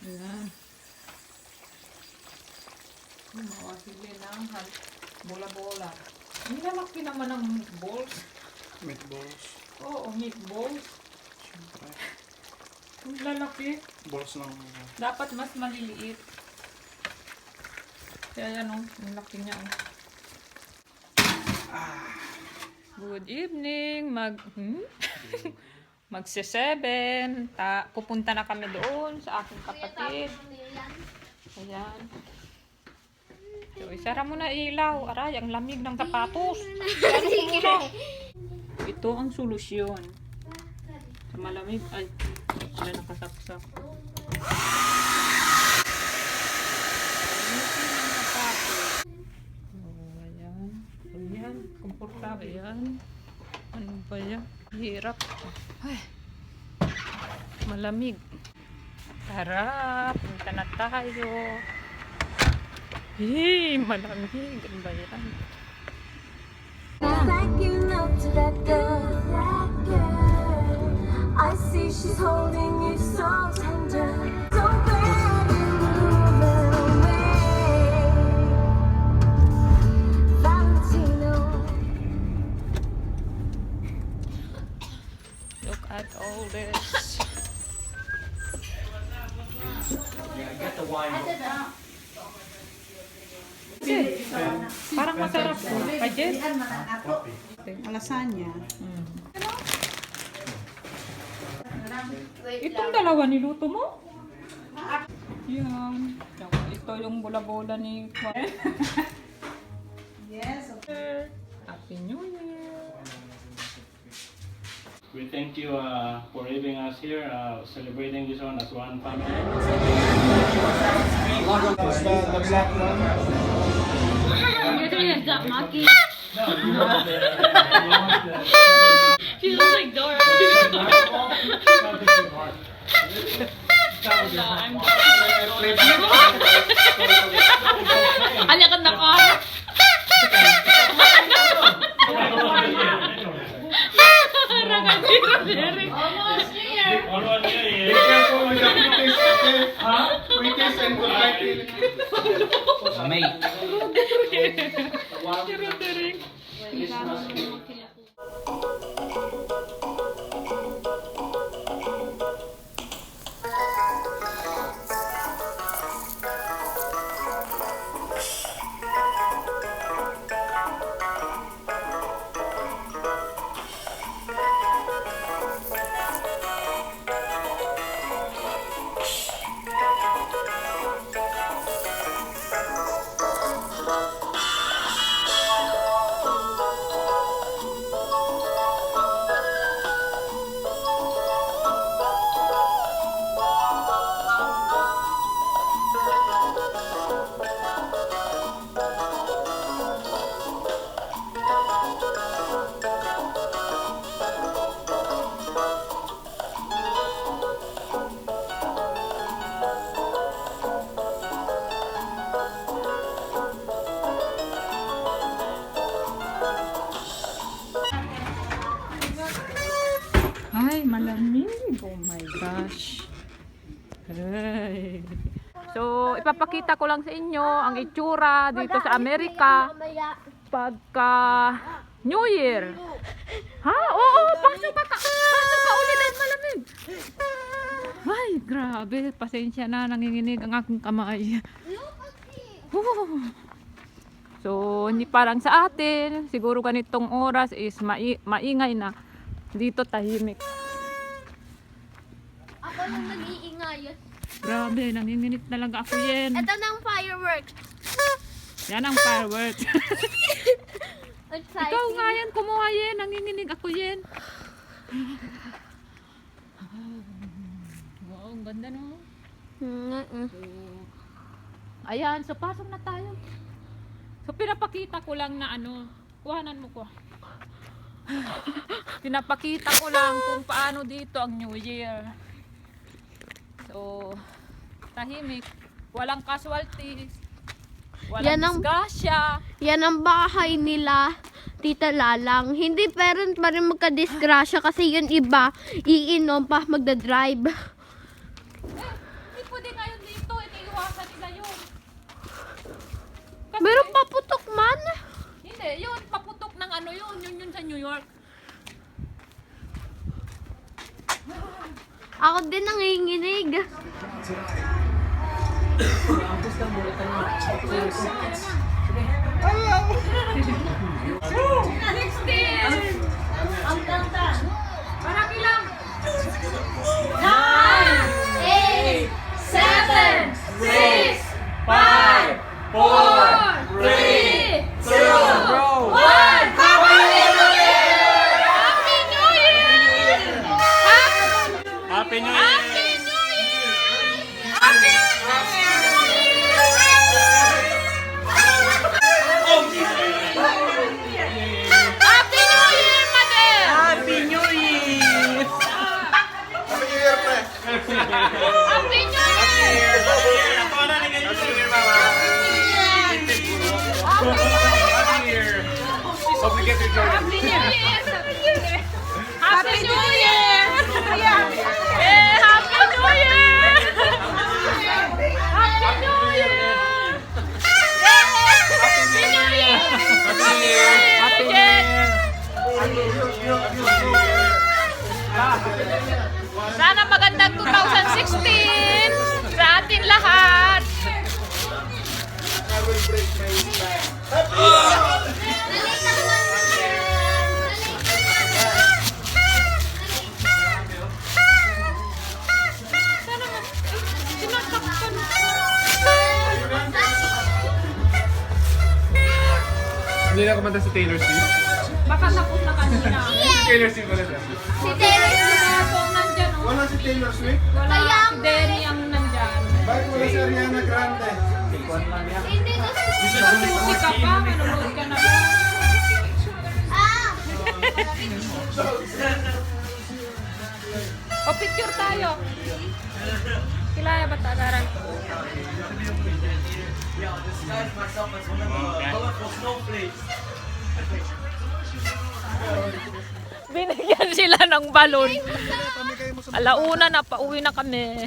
Ayan. Mga sili ng bola-bola. Ang lalaki naman ng meatballs. Meatballs. Oo, meatballs. Siyempre. Ang lalaki. Balls ng... Dapat mas maliliit. Kaya yan o, ang laki niya o. Good evening. Magse-7. Pupunta na kami doon sa aking kapatid. Ayan. So, isara mo na ilaw. Aray, ang lamig ng sapatos. Isara mo muna. Ito ang solusyon. Sa malamig. Ay, wala nakasaksak. Oh, ayan. Ayan. Komportable yan. Ano ba yan? Hirap. Ay. Malamig. Tara, punta na tayo. Hey, malamig. Ano ba yan? Like you know to that girl, I see she's holding you so tender. Don't let you move away, Valentino. Look at all this. Parang masarap po. Kajet? Lasagna. Itong dalawa niluto mo? Yan. Ito yung bola-bola ni Kwan. Yes. Happy New Year! We thank you for having us here, celebrating this one as one family. That's the black one. You're doing a duck monkey. No, you want the... She looks like Dora. Alakad na ka. Almost here. Almost here, Be careful with the British, okay? British and good Ay, malamig. Oh my gosh. Ay. So, ipapakita ko lang sa inyo ang itsura dito sa Amerika pagka New Year. Ha? Oo, pasok ka ulit dahil malamig. Ay, grabe. Pasensya na, nanginginig ang aking kamay. So, hindi parang sa atin. Siguro ganitong oras is maingay na. Dito tahimik. Ako lang nag-iingay. Grabe, nanginginig talaga ako yan. Ito ng fireworks. Yan ang fireworks. Exciting. Ikaw nga yan, kumuha yan. Nanginginig ako yan. Wow, ang ganda no? Ayan, so pasok na tayo. So pinapakita ko lang na ano, kuhanan mo ko. Pinapakita ko lang kung paano dito ang New Year. So, tahimik, walang casualties, walang Yan ang- disgrasya. Yan ang bahay nila, Tita Lalang. Hindi parent pa rin magka-disgrasya kasi yun iba, iinom pa magdadrive. Meron pa putok man. Hindi, yun, paputok ng ano yun. Yun sa New York. Ako din nanginginig. Marami lang. 5, 4, 3, 2, 1. Happy New Year! Happy New Year, pre. Ako na rin ganyan. Happy New Year, Mama. Happy New Year. Hope you get your joy. Happy New Year! Happy New Year! Eh, Happy New Year! Happy New Year! Happy New Year! Happy New Year! Sana magandang 2016 sa atin lahat. Hindi na kumanta si Taylor Swift. Baka tapos na kanina. Taylor Swift pala siya. Si Taylor. Kung nandyan, oh. Wala si Taylor Swift? Wala si Denny ang nandyan. Bakit wala si Ariana Grande? Hindi ko Susi ka pa, manunood ka na ba? O, picture tayo. Kilaya ba tagaran? Binigyan sila ng balon. Alauna na, pauwi na kami.